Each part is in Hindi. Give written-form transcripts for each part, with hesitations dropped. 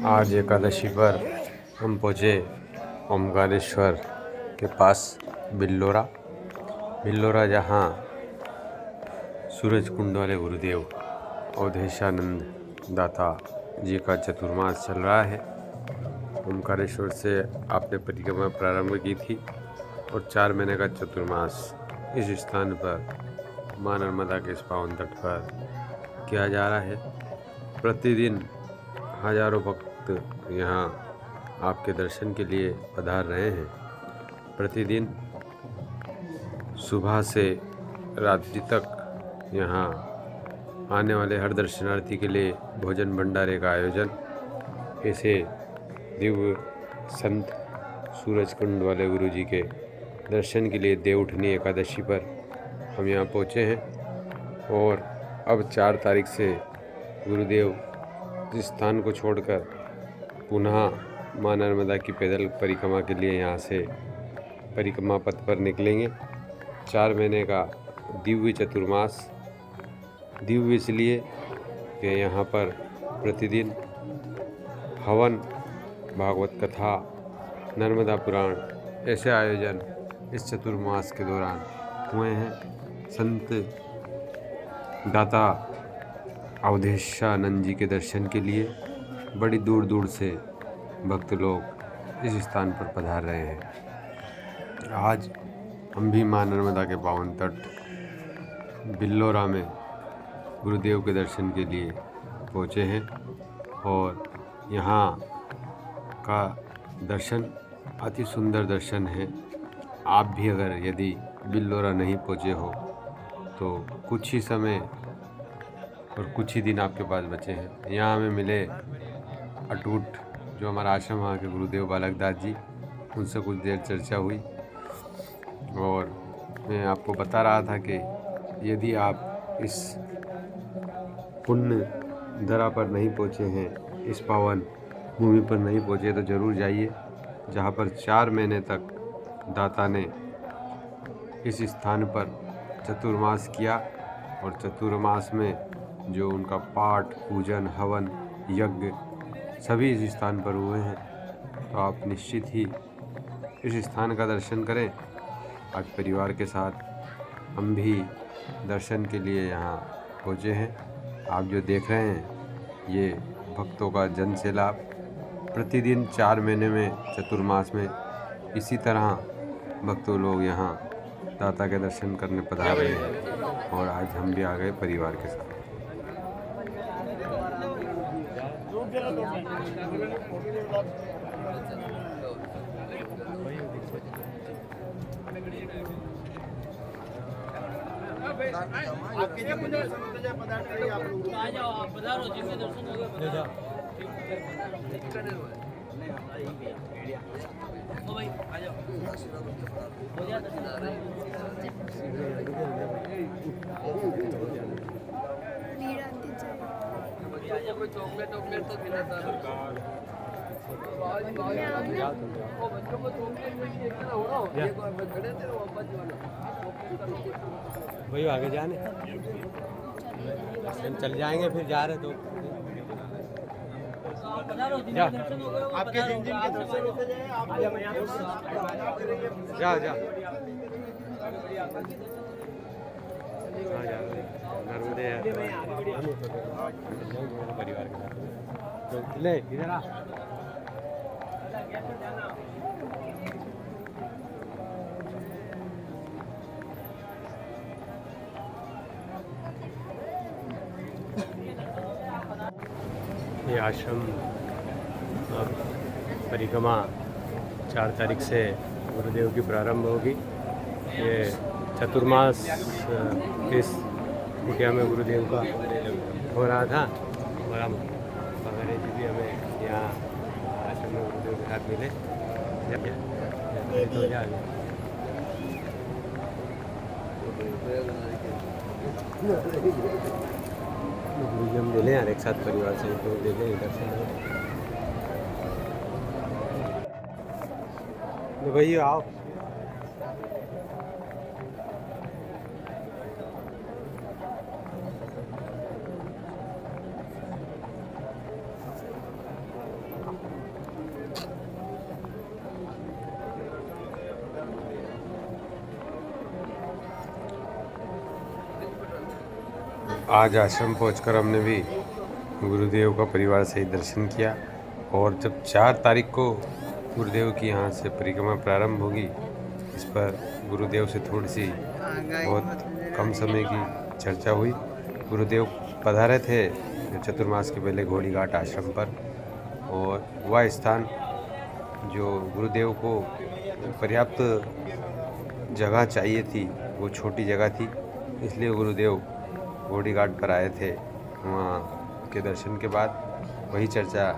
आज एकादशी पर हम पहुँचे ओमकारेश्वर के पास बिल्लोरा जहाँ सूरज कुंड वाले गुरुदेव अवधेशानंद दाता जी का चतुर्मास चल रहा है। ओमकारेश्वर से आपने परिक्रमा प्रारंभ की थी और 4 महीने का चतुर्मास इस स्थान पर मां नर्मदा के इस पावन तट पर किया जा रहा है। प्रतिदिन हजारों भक्त यहाँ आपके दर्शन के लिए पधार रहे हैं। प्रतिदिन सुबह से रात्रि तक यहाँ आने वाले हर दर्शनार्थी के लिए भोजन भंडारे का आयोजन ऐसे दिव्य संत सूरज कुंड वाले गुरु जी के दर्शन के लिए देवउठनी एकादशी पर हम यहाँ पहुँचे हैं और अब 4 तारीख से गुरुदेव इस स्थान को छोड़कर पुनः मां नर्मदा की पैदल परिक्रमा के लिए यहाँ से परिक्रमा पथ पर निकलेंगे। 4 महीने का दिव्य चतुर्मास, दिव्य इसलिए कि यहाँ पर प्रतिदिन हवन, भागवत कथा, नर्मदा पुराण ऐसे आयोजन इस चतुर्मास के दौरान हुए हैं। संत दाता अवधेशानंद जी के दर्शन के लिए बड़ी दूर दूर से भक्त लोग इस स्थान पर पधार रहे हैं। आज हम भी मां नर्मदा के पावन तट बिल्लोरा में गुरुदेव के दर्शन के लिए पहुँचे हैं और यहाँ का दर्शन अति सुंदर दर्शन है। आप भी अगर यदि बिल्लोरा नहीं पहुँचे हो तो कुछ ही समय और कुछ ही दिन आपके पास बचे हैं। यहाँ हमें मिले अटूट जो हमारा आश्रम वहाँ के गुरुदेव बालक दास जी, उनसे कुछ देर चर्चा हुई और मैं आपको बता रहा था कि यदि आप इस पुण्य धरा पर नहीं पहुँचे हैं, इस पावन भूमि पर नहीं पहुँचे तो ज़रूर जाइए, जहाँ पर 4 महीने तक दाता ने इस स्थान पर चतुर्मास किया और चतुर्मास में जो उनका पाठ, पूजन, हवन, यज्ञ सभी इस स्थान पर हुए हैं। तो आप निश्चित ही इस स्थान का दर्शन करें। आज परिवार के साथ हम भी दर्शन के लिए यहाँ पहुँचे हैं। आप जो देख रहे हैं ये भक्तों का जन सैलाब प्रतिदिन 4 महीने में चतुर्मास में इसी तरह भक्तों लोग यहाँ दाता के दर्शन करने पधार रहे हैं और आज हम भी आ गए परिवार के साथ। आपके जो पदार्थ आप लोग आ जाओ, आप पधारो, जिसके दर्शन हो गए जाओ। ओ भाई आ जाओ, हो गया दर्शन। कोई चॉकलेट तो खिलाता वो बच्चों को चॉकलेट हो रहा हो, एक बार खड़े थे वो बच्चे वही आगे जाने हम चल जाएंगे, फिर जा रहे तो आपके जिन जिन के दर्शन होते जाए आप जा जा नर्मदे परिवार के साथ तो ले इधर आ। ये आश्रम परिक्रमा 4 तारीख से गुरुदेव की प्रारंभ होगी। ये चतुर्मास इस कुटिया में गुरुदेव का हो रहा था और हम वगैरह जी भी हमें यहाँ आश्रम में गुरुदेव के साथ मिले तो जा गुरु जी हम ले लें यार एक साथ परिवार से तो ले लें दर्शन। भाई आओ आज आश्रम पहुंचकर हमने भी गुरुदेव का परिवार से ही दर्शन किया। और जब 4 तारीख को गुरुदेव की यहाँ से परिक्रमा प्रारंभ होगी, इस पर गुरुदेव से थोड़ी सी बहुत कम समय की चर्चा हुई। गुरुदेव पधारे थे चतुर्मास के पहले घोड़ी घाट आश्रम पर, और वह स्थान जो गुरुदेव को पर्याप्त जगह चाहिए थी, वो छोटी जगह थी, इसलिए गुरुदेव घोड़ी घाट पर आए थे। वहाँ के दर्शन के बाद वही चर्चा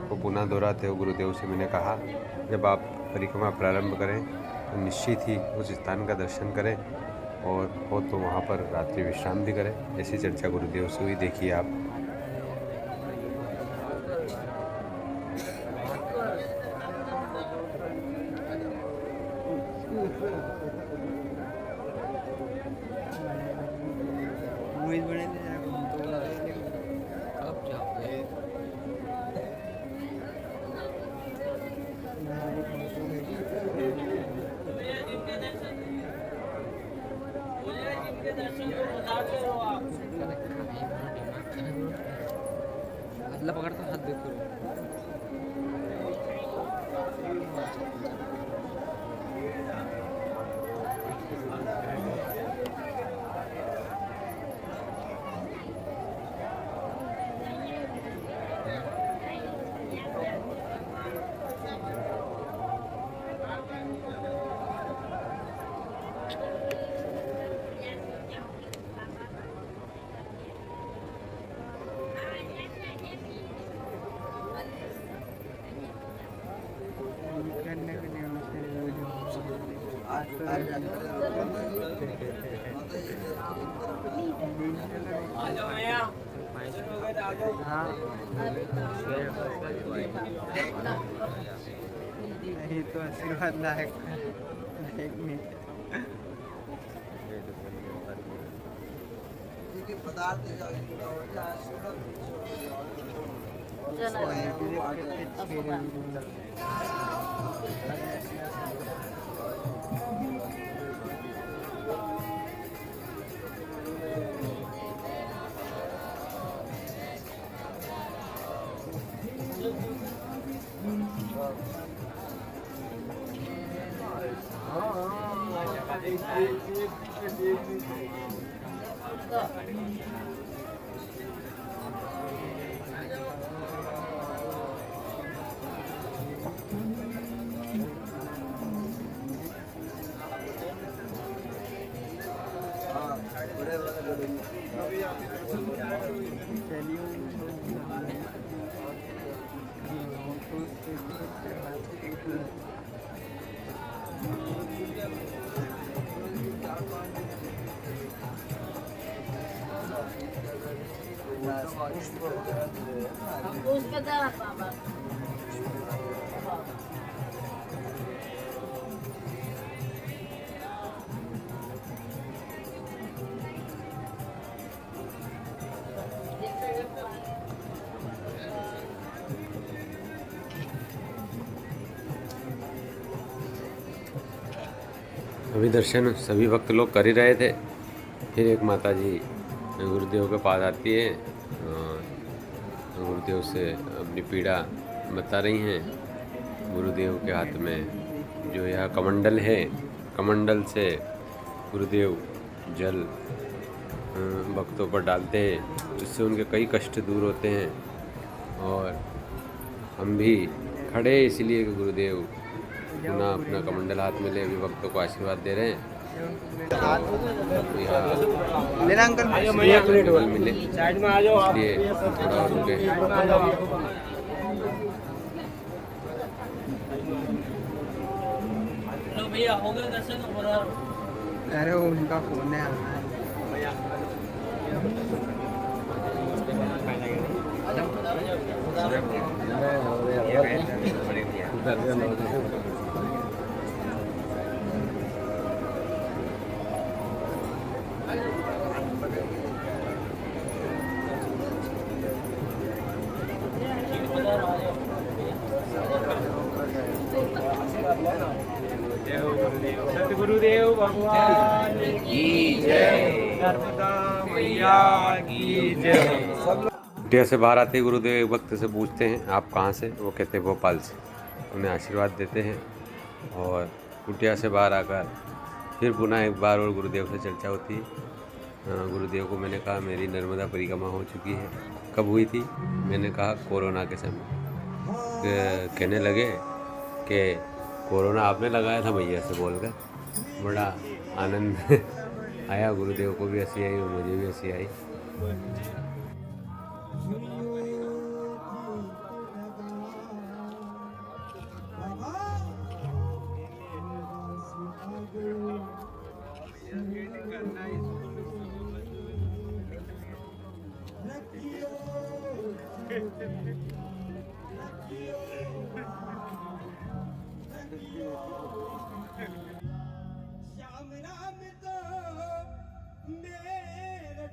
को पुनः दोहराते हुए गुरुदेव से मैंने कहा, जब आप परिक्रमा प्रारंभ करें तो निश्चित ही उस स्थान का दर्शन करें, और हो तो वहाँ पर रात्रि विश्राम भी करें। ऐसी चर्चा गुरुदेव से हुई, देखिए आप। अदला पकड़ता हाथ देखो। नहीं तो आशीर्वाद लायक मिनट अभी दर्शन सभी भक्त लोग कर ही रहे थे, फिर एक माता जी गुरुदेव के पास आती है और गुरुदेव से अपनी पीड़ा बता रही हैं। गुरुदेव के हाथ में जो यह कमंडल है, कमंडल से गुरुदेव जल भक्तों पर डालते हैं, जिससे उनके कई कष्ट दूर होते हैं। और हम भी खड़े इसलिए कि गुरुदेव पुनः अपना कमंडल हाथ में ले अभी भक्तों को आशीर्वाद दे रहे हैं। मिले इसलिए थोड़ा और रुके। अरे वो उनका फोन है। सतगुरुदेव भगवान की जय। नर्मदा कुटिया से बाहर आते ही गुरुदेव एक भक्त से पूछते हैं आप कहाँ से, वो कहते हैं भोपाल से। उन्हें आशीर्वाद देते हैं और कुटिया से बाहर आकर फिर पुनः एक बार और गुरुदेव से चर्चा होती है। गुरुदेव को मैंने कहा मेरी नर्मदा परिक्रमा हो चुकी है। कब हुई थी? मैंने कहा कोरोना के समय। कहने लगे कि कोरोना आपने लगाया था भैया से बोलकर। बड़ा आनंद आया, गुरुदेव को भी हंसी आई और मुझे भी हंसी आई। श्याम राम तो मेरे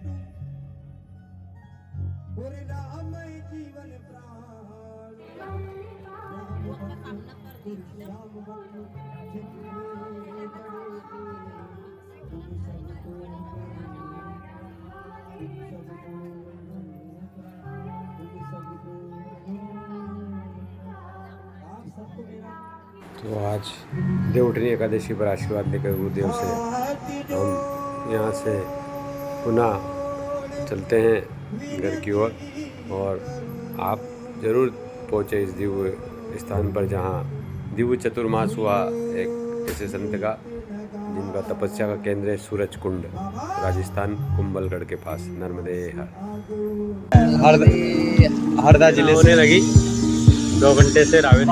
तू और राम जीवन प्राण तो आज देवउठनी एकादशी पर आशीर्वाद लेकर गुरुदेव से हम यहाँ से पुनः चलते हैं घर की ओर। और आप ज़रूर पहुँचे इस दिव्य स्थान पर जहाँ दिव्य चतुर्मास हुआ एक ऐसे संत का जिनका तपस्या का केंद्र है सूरज कुंड, राजस्थान, कुंभलगढ़ के पास, नर्मदे हरदा जिले से लगी 2 घंटे से रावेत